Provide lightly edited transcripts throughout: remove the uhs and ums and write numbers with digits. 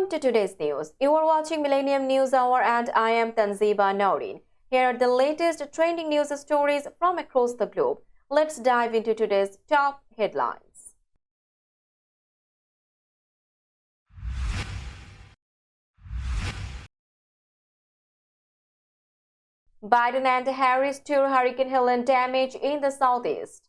Welcome to today's news. You are watching Millennium News Hour and I am Tanziba Noreen. Here are the latest trending news stories from across the globe. Let's dive into today's top headlines. Biden and Harris tour Hurricane Helene damage in the Southeast.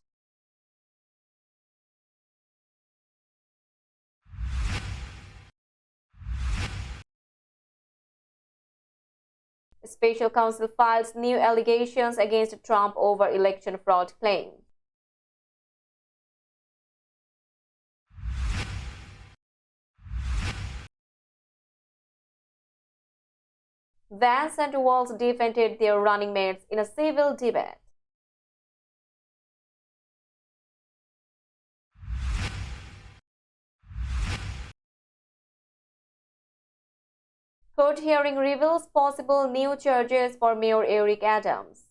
Special counsel files new allegations against Trump over election fraud claims. Vance and Walz defended their running mates in a civil debate. Court hearing reveals possible new charges for Mayor Eric Adams.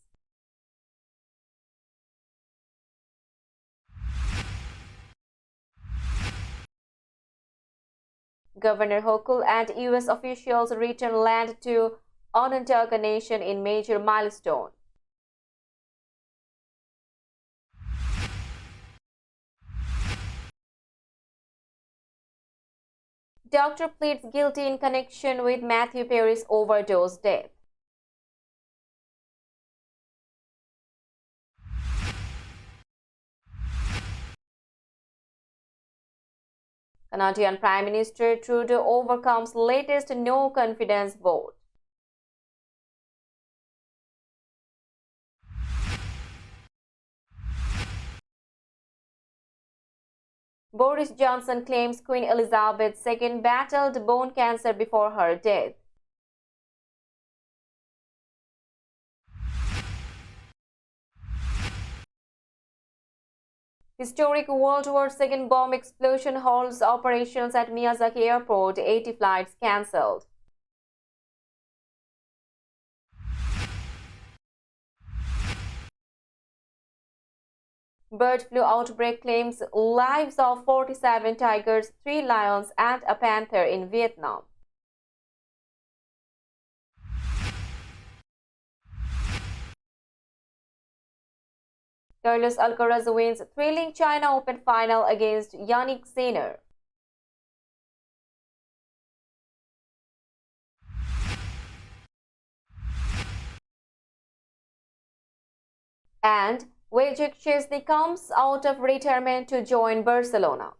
Governor Hochul and U.S. officials return land to Onondaga Nation in major milestone. Doctor pleads guilty in connection with Matthew Perry's overdose death. Canadian Prime Minister Trudeau overcomes latest no confidence vote. Boris Johnson claims Queen Elizabeth II battled bone cancer before her death. Historic World War II bomb explosion halts operations at Miyazaki Airport, 80 flights cancelled. Bird flu outbreak claims lives of 47 tigers, 3 lions and a panther in Vietnam. Carlos Alcaraz wins thrilling China Open final against Yannick Sinner. And Wojciech Szczesny comes out of retirement to join Barcelona.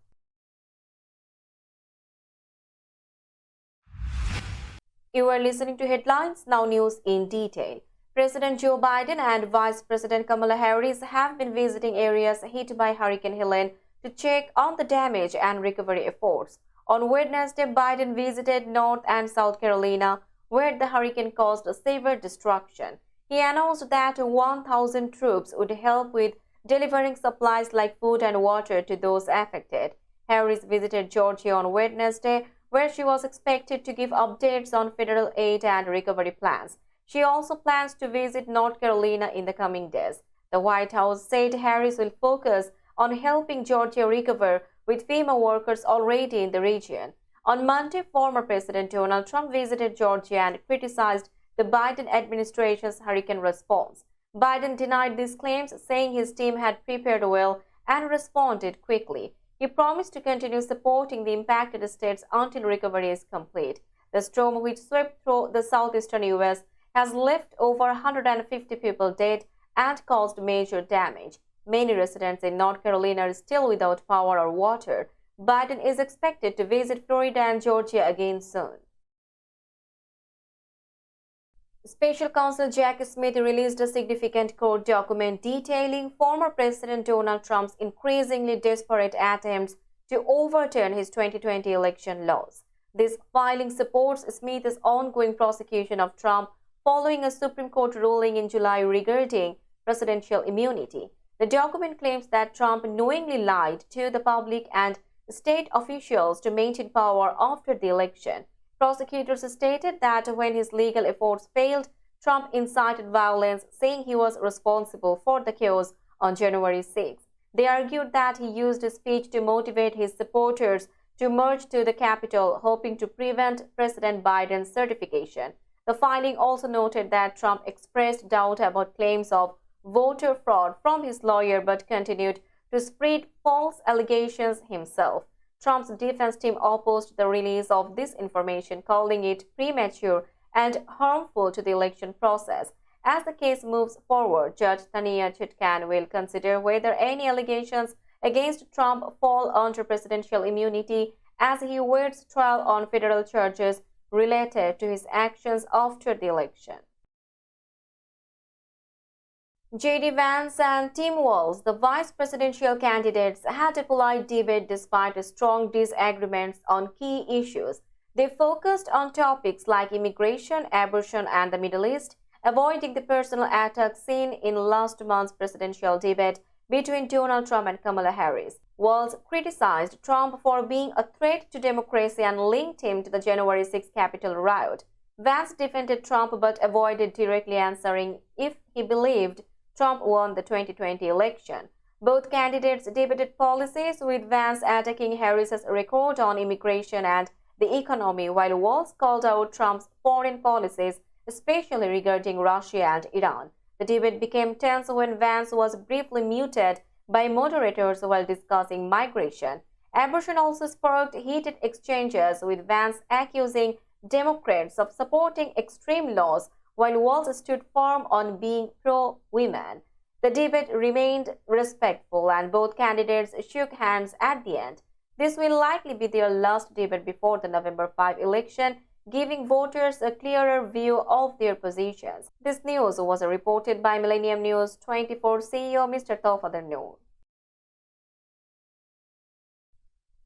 You are listening to Headlines, now news in detail. President Joe Biden and Vice President Kamala Harris have been visiting areas hit by Hurricane Helene to check on the damage and recovery efforts. On Wednesday, Biden visited North and South Carolina, where the hurricane caused severe destruction. He announced that 1,000 troops would help with delivering supplies like food and water to those affected. Harris visited Georgia on Wednesday, where she was expected to give updates on federal aid and recovery plans. She also plans to visit North Carolina in the coming days. The White House said Harris will focus on helping Georgia recover with FEMA workers already in the region. On Monday, former President Donald Trump visited Georgia and criticized the Biden administration's hurricane response. Biden denied these claims, saying his team had prepared well and responded quickly. He promised to continue supporting the impacted states until recovery is complete. The storm, which swept through the southeastern U.S., has left over 150 people dead and caused major damage. Many residents in North Carolina are still without power or water. Biden is expected to visit Florida and Georgia again soon. Special counsel Jack Smith released a significant court document detailing former President Donald Trump's increasingly desperate attempts to overturn his 2020 election laws. This filing supports Smith's ongoing prosecution of Trump following a Supreme Court ruling in July regarding presidential immunity. The document claims that Trump knowingly lied to the public and state officials to maintain power after the election. Prosecutors stated that when his legal efforts failed, Trump incited violence, saying he was responsible for the chaos on January 6. They argued that he used his speech to motivate his supporters to march to the Capitol, hoping to prevent President Biden's certification. The filing also noted that Trump expressed doubt about claims of voter fraud from his lawyer but continued to spread false allegations himself. Trump's defense team opposed the release of this information, calling it premature and harmful to the election process. As the case moves forward, Judge Tanya Chutkan will consider whether any allegations against Trump fall under presidential immunity as he awaits trial on federal charges related to his actions after the election. J.D. Vance and Tim Walz, the vice presidential candidates, had a polite debate despite strong disagreements on key issues. They focused on topics like immigration, abortion, and the Middle East, avoiding the personal attacks seen in last month's presidential debate between Donald Trump and Kamala Harris. Walz criticized Trump for being a threat to democracy and linked him to the January 6 Capitol riot. Vance defended Trump but avoided directly answering if he believed Trump won the 2020 election. Both candidates debated policies, with Vance attacking Harris's record on immigration and the economy, while Walz called out Trump's foreign policies, especially regarding Russia and Iran. The debate became tense when Vance was briefly muted by moderators while discussing migration. Abortion also sparked heated exchanges, with Vance accusing Democrats of supporting extreme laws, while Walz stood firm on being pro-women. The debate remained respectful and both candidates shook hands at the end. This will likely be their last debate before the November 5 election, giving voters a clearer view of their positions. This news was reported by Millennium News 24 CEO Mr. Taufadar Noor.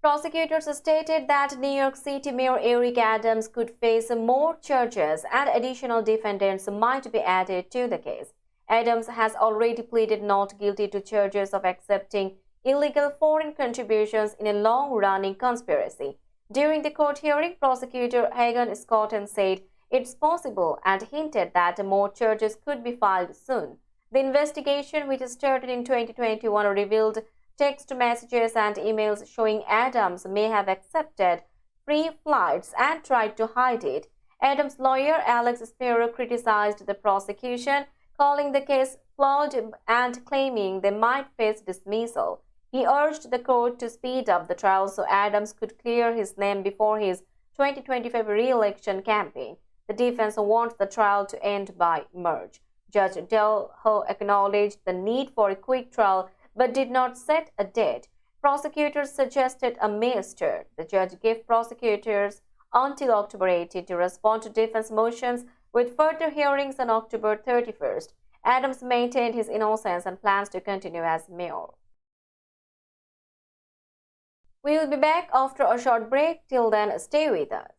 Prosecutors stated that New York City Mayor Eric Adams could face more charges and additional defendants might be added to the case. Adams has already pleaded not guilty to charges of accepting illegal foreign contributions in a long-running conspiracy. During the court hearing, prosecutor Hagan Scotton said it's possible and hinted that more charges could be filed soon. The investigation, which started in 2021, revealed text messages and emails showing Adams may have accepted free flights and tried to hide it. Adams' lawyer Alex Spiro criticized the prosecution, calling the case flawed and claiming they might face dismissal. He urged the court to speed up the trial so Adams could clear his name before his 2025 re-election campaign. The defense wants the trial to end by March. Judge Del Ho acknowledged the need for a quick trial but did not set a date. Prosecutors suggested a May start. The judge gave prosecutors until October 18 to respond to defense motions, with further hearings on October 31st. Adams maintained his innocence and plans to continue as mayor. We will be back after a short break. Till then, stay with us.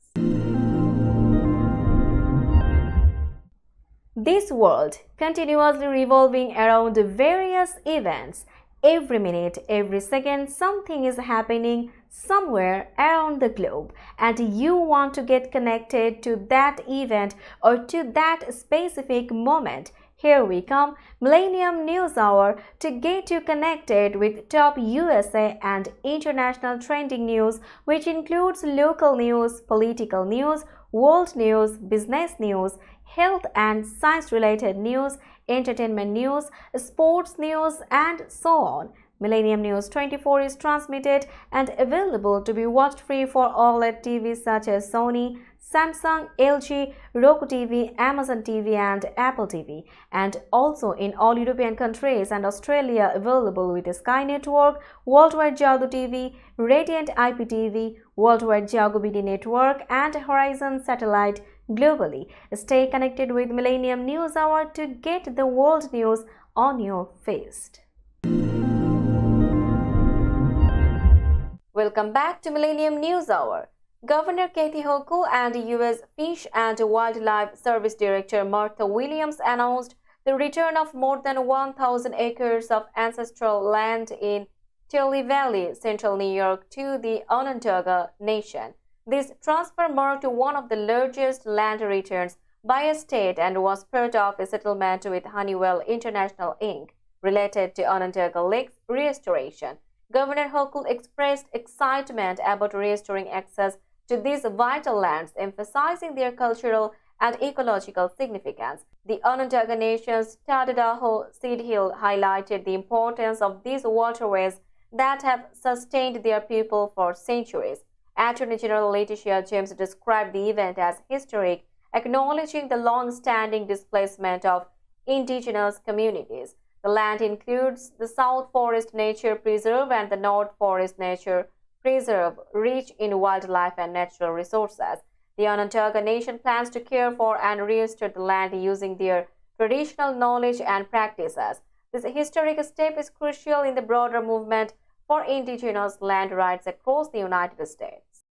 This world continuously revolving around various events. Every minute, every second, something is happening somewhere around the globe, and you want to get connected to that event or to that specific moment. Here we come, Millennium News Hour, to get you connected with top USA and international trending news, which includes local news, political news, world news, business news, health and science-related news, entertainment news, sports news, and so on. Millennium News 24 is transmitted and available to be watched free for OLED TVs such as Sony, Samsung, LG, Roku TV, Amazon TV, and Apple TV, and also in all European countries and Australia available with Sky Network, Worldwide Jago TV, Radiant IPTV, Worldwide Jago BD Network, and Horizon Satellite globally. Stay connected with Millennium News Hour to get the world news on your feast. Welcome back to Millennium News Hour. Governor Kathy Hochul and U.S. Fish and Wildlife Service Director Martha Williams announced the return of more than 1,000 acres of ancestral land in Tulare Valley, central New York, to the Onondaga Nation. This transfer marked one of the largest land returns by a state and was part of a settlement with Honeywell International Inc. related to Onondaga Lake's restoration. Governor Hochul expressed excitement about restoring access to these vital lands, emphasizing their cultural and ecological significance. The Onondaga Nation's Tadadaho Seed Hill highlighted the importance of these waterways that have sustained their people for centuries. Attorney General Letitia James described the event as historic, acknowledging the long-standing displacement of indigenous communities. The land includes the South Forest Nature Preserve and the North Forest Nature Preserve, rich in wildlife and natural resources. The Onondaga Nation plans to care for and restore the land using their traditional knowledge and practices. This historic step is crucial in the broader movement for indigenous land rights across the United States.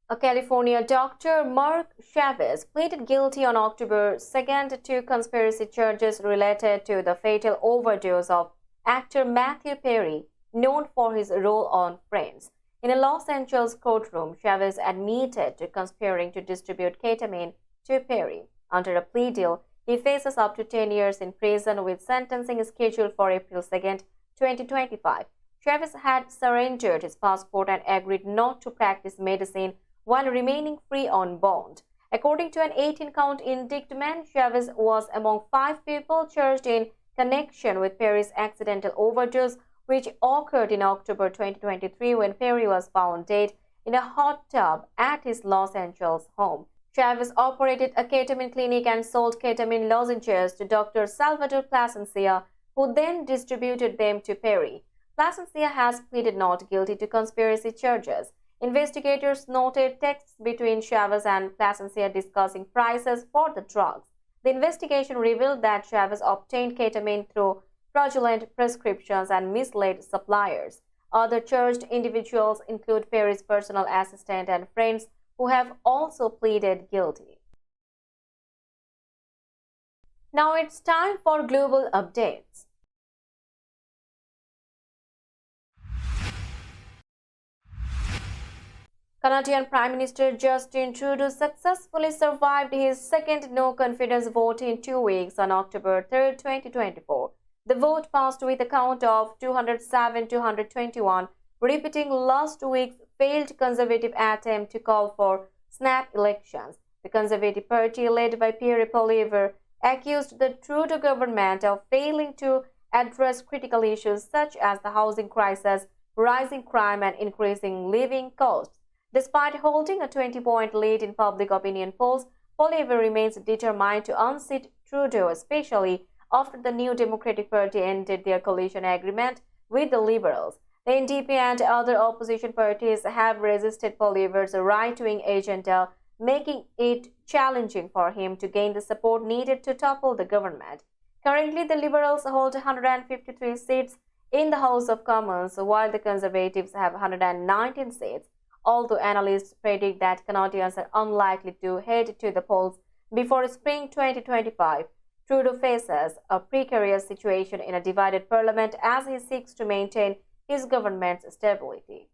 A California doctor, Mark Chavez, pleaded guilty on October 2nd to conspiracy charges related to the fatal overdose of actor Matthew Perry, known for his role on Friends. In a Los Angeles courtroom, Chavez admitted to conspiring to distribute ketamine to Perry. Under a plea deal, he faces up to 10 years in prison with sentencing scheduled for April 2nd, 2025. Chavez had surrendered his passport and agreed not to practice medicine while remaining free on bond. According to an 18-count indictment, Chavez was among 5 people charged in connection with Perry's accidental overdose, which occurred in October 2023 when Perry was found dead in a hot tub at his Los Angeles home. Chavez operated a ketamine clinic and sold ketamine lozenges to Dr. Salvador Plasencia, who then distributed them to Perry. Plasencia has pleaded not guilty to conspiracy charges. Investigators noted texts between Chavez and Plasencia discussing prices for the drugs. The investigation revealed that Chavez obtained ketamine through fraudulent prescriptions and misled suppliers. Other charged individuals include Perry's personal assistant and friends who have also pleaded guilty. Now it's time for global updates. Canadian Prime Minister Justin Trudeau successfully survived his second no-confidence vote in 2 weeks on October 3, 2024. The vote passed with a count of 207-221, repeating last week's failed Conservative attempt to call for snap elections. The Conservative Party, led by Pierre Poilievre, accused the Trudeau government of failing to address critical issues such as the housing crisis, rising crime, and increasing living costs. Despite holding a 20-point lead in public opinion polls, Poilievre remains determined to unseat Trudeau, especially after the New Democratic Party ended their coalition agreement with the Liberals. The NDP and other opposition parties have resisted Poilievre's right-wing agenda, making it challenging for him to gain the support needed to topple the government. Currently, the Liberals hold 153 seats in the House of Commons, while the Conservatives have 119 seats. Although analysts predict that Canadians are unlikely to head to the polls before spring 2025, Trudeau faces a precarious situation in a divided parliament as he seeks to maintain his government's stability.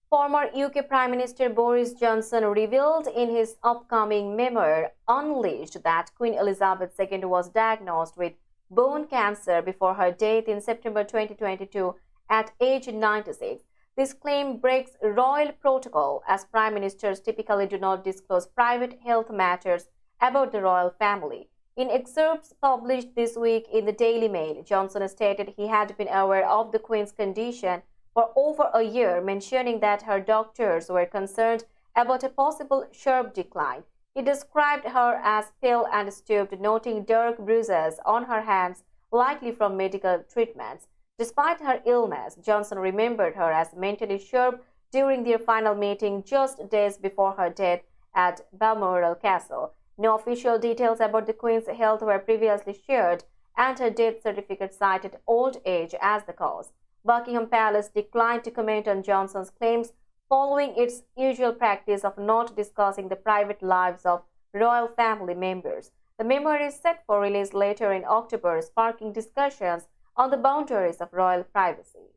Former UK Prime Minister Boris Johnson revealed in his upcoming memoir, Unleashed, that Queen Elizabeth II was diagnosed with bone cancer before her death in September 2022 at age 96. This claim breaks royal protocol, as prime ministers typically do not disclose private health matters about the royal family. In excerpts published this week in the Daily Mail, Johnson stated he had been aware of the Queen's condition for over a year, mentioning that her doctors were concerned about a possible sharp decline. He described her as pale and stooped, noting dark bruises on her hands, likely from medical treatments. Despite her illness, Johnson remembered her as mentally sharp during their final meeting just days before her death at Balmoral Castle. No official details about the Queen's health were previously shared, and her death certificate cited old age as the cause. Buckingham Palace declined to comment on Johnson's claims, following its usual practice of not discussing the private lives of royal family members. The memoir is set for release later in October, sparking discussions on the boundaries of royal privacy.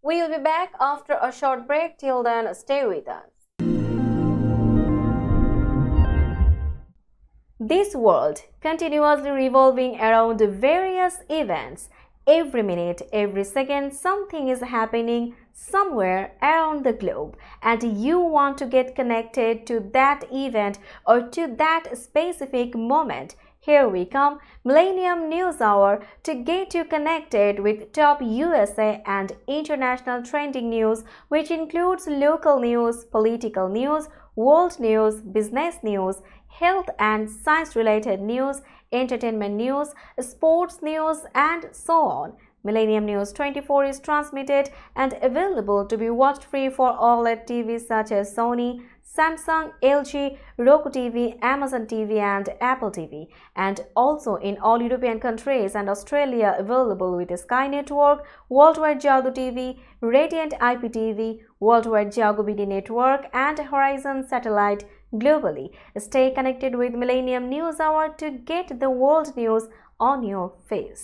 We will be back after a short break. Till then, stay with us. This world continuously revolving around various events. Every minute, every second, something is happening somewhere around the globe, and you want to get connected to that event or to that specific moment. Here we come, Millennium News Hour, to get you connected with top USA and international trending news, which includes local news, political news, world news, business news, health and science related news, entertainment news, sports news, and so on. Millennium News 24 is transmitted and available to be watched free for OLED TVs such as Sony, Samsung, LG, Roku TV, Amazon TV, and Apple TV, and also in all European countries and Australia available with Sky Network, Worldwide Jago TV, Radiant IPTV, Worldwide Jago BD Network, and Horizon Satellite globally. Stay connected with Millennium News Hour to get the world news on your feed.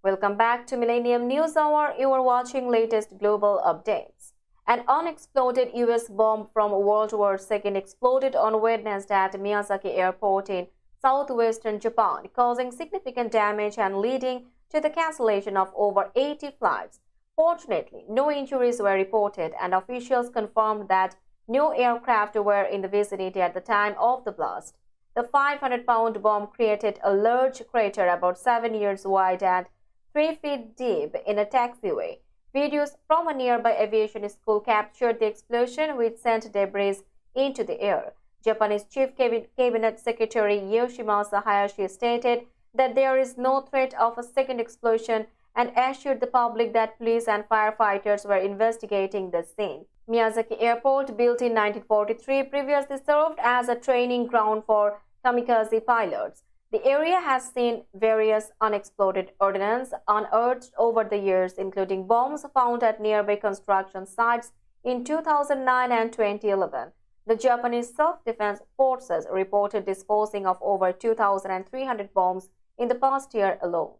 Welcome back to Millennium News Hour. You are watching latest global updates. An unexploded US bomb from World War II exploded on Wednesday at Miyazaki Airport in southwestern Japan, causing significant damage and leading to the cancellation of over 80 flights. Fortunately, no injuries were reported, and officials confirmed that no aircraft were in the vicinity at the time of the blast. The 500-pound bomb created a large crater about 7 yards wide and 3 feet deep in a taxiway. Videos from a nearby aviation school captured the explosion, which sent debris into the air. Japanese Chief Cabinet Secretary Yoshimasa Hayashi stated that there is no threat of a second explosion and assured the public that police and firefighters were investigating the scene. Miyazaki Airport, built in 1943, previously served as a training ground for kamikaze pilots. The area has seen various unexploded ordnance unearthed over the years, including bombs found at nearby construction sites in 2009 and 2011. The Japanese Self-Defense Forces reported disposing of over 2,300 bombs in the past year alone.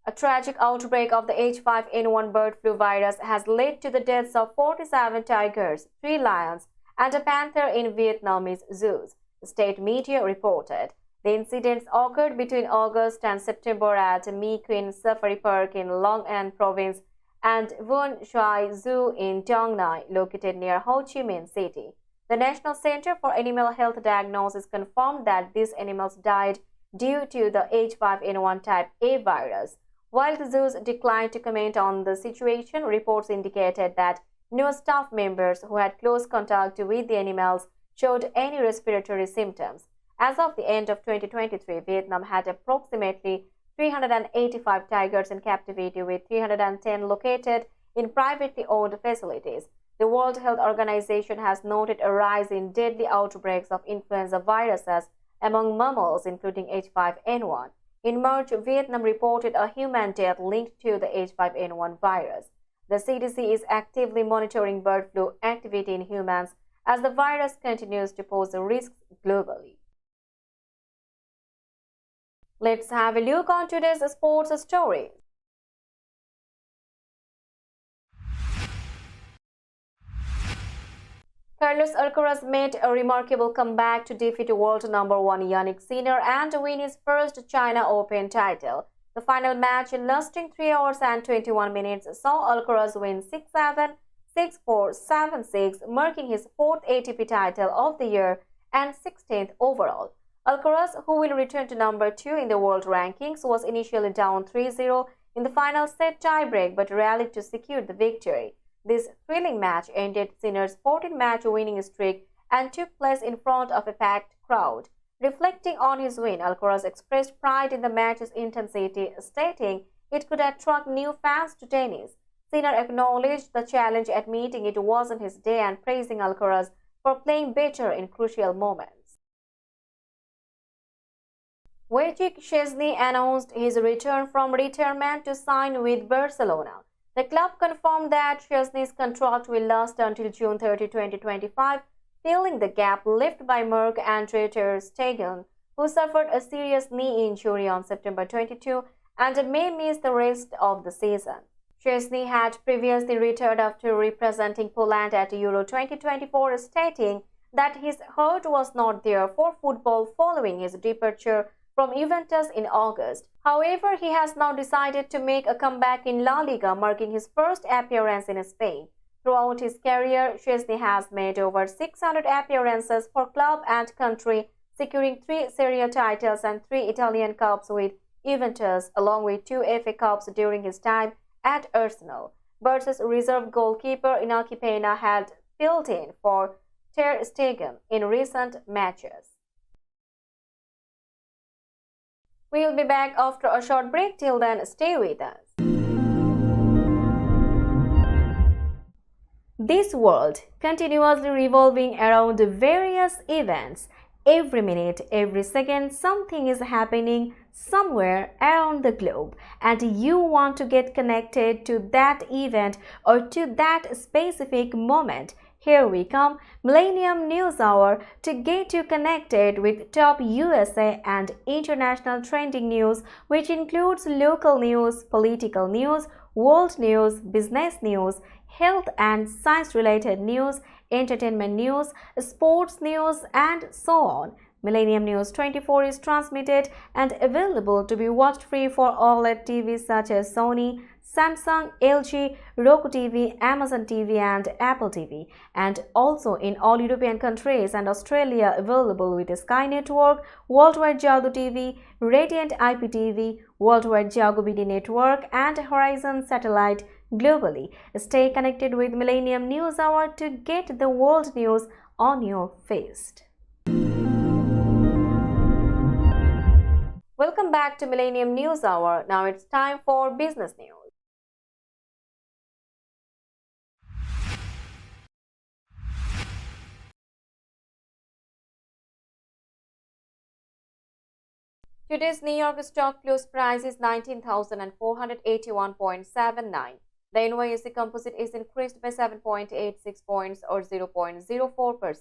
A tragic outbreak of the H5N1 bird flu virus has led to the deaths of 47 tigers, 3 lions, and a panther in Vietnamese zoos, state media reported. The incidents occurred between August and September at My Queen Safari Park in Long An Province and Vuon Xoai Zoo in Dong Nai, located near Ho Chi Minh City. The National Center for Animal Health Diagnosis confirmed that these animals died due to the H5N1 type A virus. While the zoos declined to comment on the situation, reports indicated that no staff members who had close contact with the animals showed any respiratory symptoms. As of the end of 2023, Vietnam had approximately 385 tigers in captivity, with 310 located in privately owned facilities. The World Health Organization has noted a rise in deadly outbreaks of influenza viruses among mammals, including H5N1. In March, Vietnam reported a human death linked to the H5N1 virus. The CDC is actively monitoring bird flu activity in humans as the virus continues to pose risks globally. Let's have a look on today's sports story. Carlos Alcaraz made a remarkable comeback to defeat world number 1 Jannik Sinner and win his first China Open title. The final match, lasting 3 hours and 21 minutes, saw Alcaraz win 6-7, 6-4, 7-6, marking his 4th ATP title of the year and 16th overall. Alcaraz, who will return to number 2 in the world rankings, was initially down 3-0 in the final set tiebreak but rallied to secure the victory. This thrilling match ended Sinner's 14-match winning streak and took place in front of a packed crowd. Reflecting on his win, Alcaraz expressed pride in the match's intensity, stating it could attract new fans to tennis. Sinner acknowledged the challenge, admitting it wasn't his day and praising Alcaraz for playing better in crucial moments. Wojciech Szczesny announced his return from retirement to sign with Barcelona. The club confirmed that Szczesny's contract will last until June 30, 2025, filling the gap left by Marc-Andre ter Stegen, who suffered a serious knee injury on September 22 and may miss the rest of the season. Szczęsny had previously retired after representing Poland at Euro 2024, stating that his heart was not there for football following his departure from Juventus in August. However, he has now decided to make a comeback in La Liga, marking his first appearance in Spain. Throughout his career, Szczęsny has made over 600 appearances for club and country, securing 3 Serie A titles and 3 Italian Cups with Juventus, along with 2 FA Cups during his time at Arsenal. Barca's reserve goalkeeper Iñaki Peña had filled in for Ter Stegen in recent matches. We'll be back after a short break. Till then, stay with us. This world continuously revolving around various events. Every minute, every second, something is happening somewhere around the globe, and you want to get connected to that event or to that specific moment. Here we come, Millennium News Hour, to get you connected with top USA and international trending news, which includes local news, political news, world news, business news, health and science-related news, entertainment news, sports news, and so on. Millennium News 24 is transmitted and available to be watched free for OLED TVs such as Sony, Samsung, LG, Roku TV, Amazon TV, and Apple TV, and also in all European countries and Australia available with Sky Network, Worldwide Jago TV, Radiant IPTV, Worldwide Jago BD Network, and Horizon Satellite globally. Stay connected with Millennium News Hour to get the world news on your feed. Welcome back to Millennium News Hour. Now it's time for business news. Today's New York stock close price is 19,481.79. The NYSE Composite is increased by 7.86 points or 0.04%.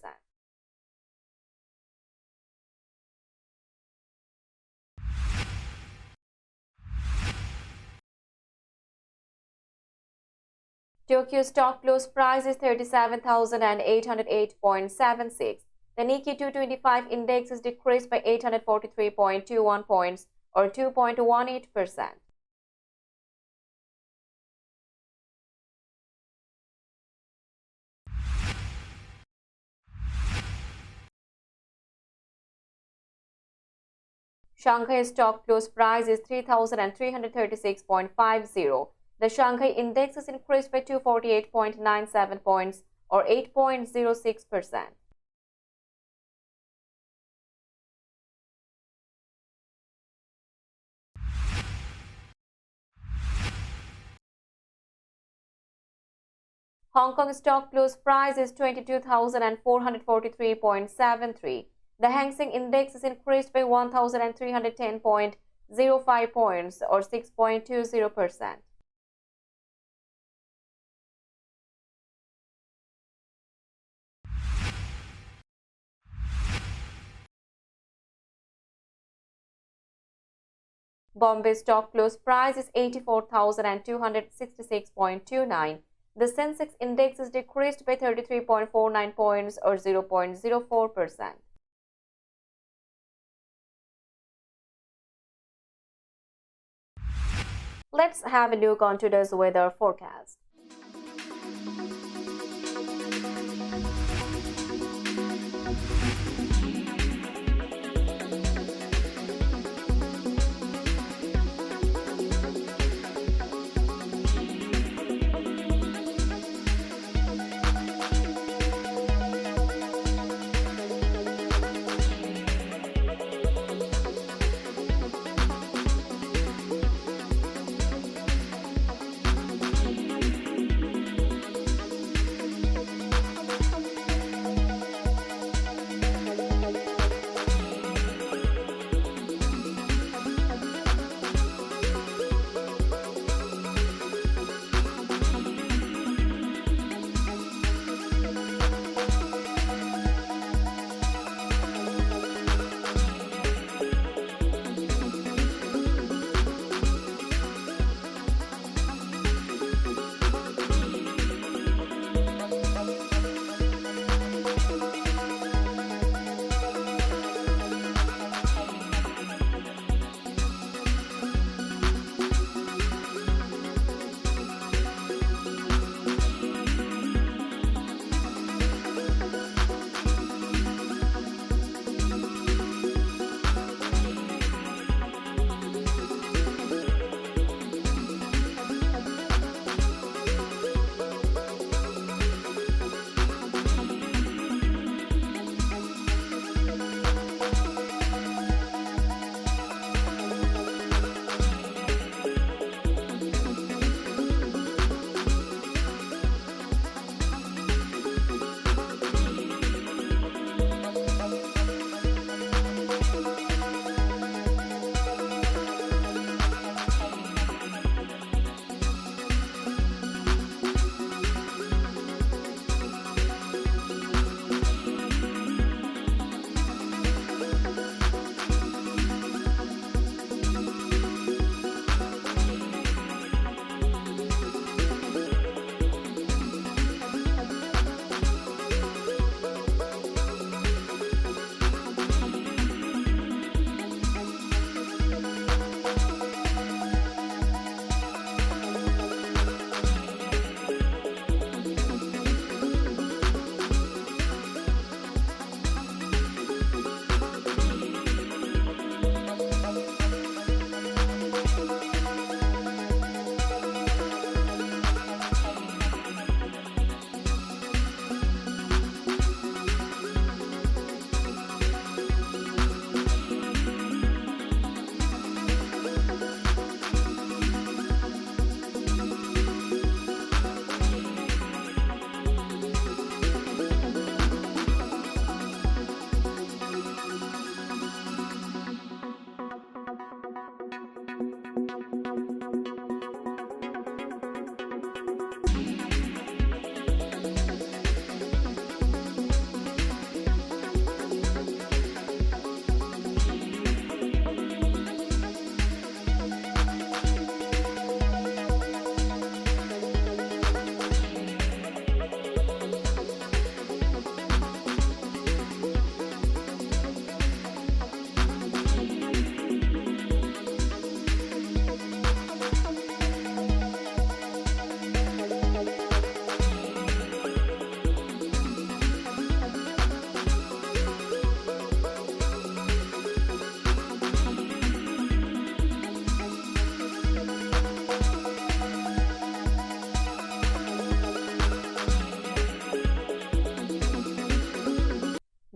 Tokyo stock close price is 37,808.76. The Nikkei 225 index is decreased by 843.21 points or 2.18%. Shanghai stock close price is 3,336.50. The Shanghai index is increased by 248.97 points or 8.06%. Hong Kong stock close price is 22,443.73. The Hang Seng index is increased by 1,310.05 points or 6.20%. Bombay stock close price is 84,266.29. The Sensex index is decreased by 33.49 points or 0.04%. Let's have a look on today's weather forecast.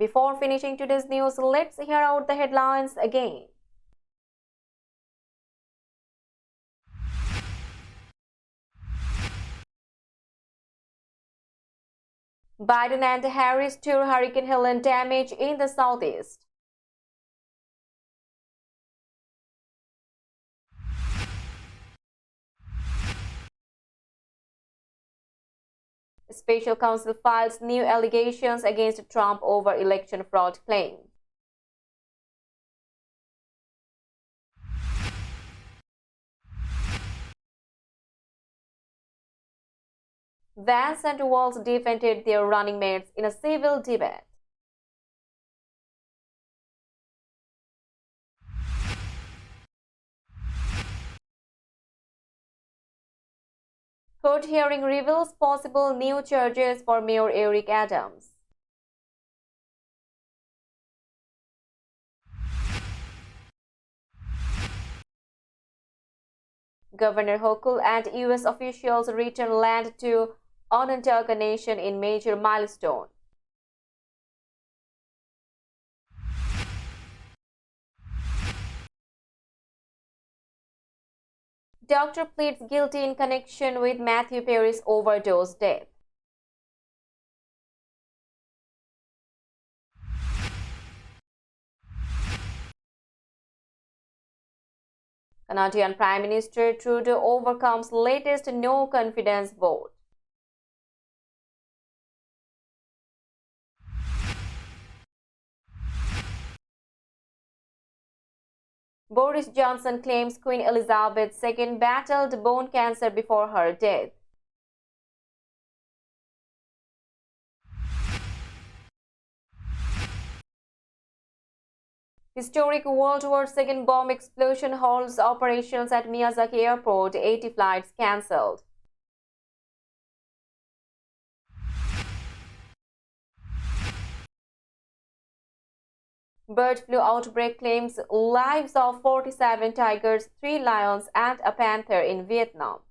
Before finishing today's news, let's hear out the headlines again. Biden and Harris tour Hurricane Helene damage in the Southeast. Special counsel files new allegations against Trump over election fraud claim. Vance and Walz defended their running mates in a civil debate. Court hearing reveals possible new charges for Mayor Eric Adams. Governor Hochul and U.S. officials return land to Onondaga Nation in major milestone. Doctor pleads guilty in connection with Matthew Perry's overdose death. Canadian Prime Minister Trudeau overcomes latest no confidence vote. Boris Johnson claims Queen Elizabeth II battled bone cancer before her death. Historic World War II bomb explosion halts operations at Miyazaki Airport, 80 flights cancelled. Bird flu outbreak claims lives of 47 tigers, 3 lions and a panther in Vietnam.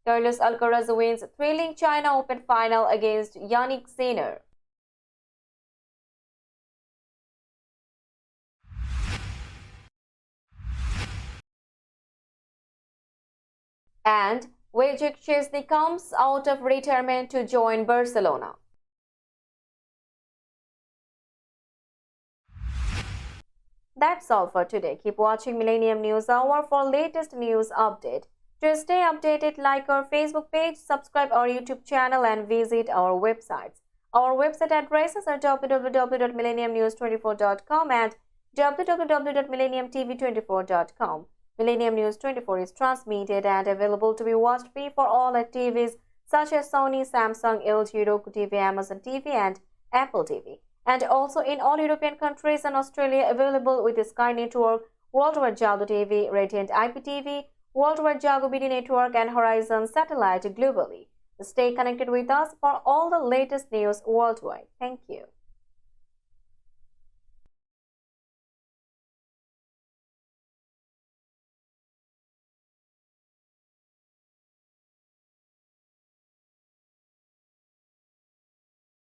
Carlos Alcaraz wins thrilling China Open final against Yannick Sinner. And Wojciech Szczesny comes out of retirement to join Barcelona. That's all for today. Keep watching Millennium News Hour for latest news update. To stay updated, like our Facebook page, subscribe our YouTube channel and visit our websites. Our website addresses are www.millenniumnews24.com and www.millenniumtv24.com. Millennium News 24 is transmitted and available to be watched free for all at TVs such as Sony, Samsung, LG, Roku TV, Amazon TV and Apple TV. And also in all European countries and Australia available with the Sky Network, Worldwide Jago TV, Radiant IPTV, Worldwide Jago BD Network and Horizon Satellite globally. Stay connected with us for all the latest news worldwide. Thank you.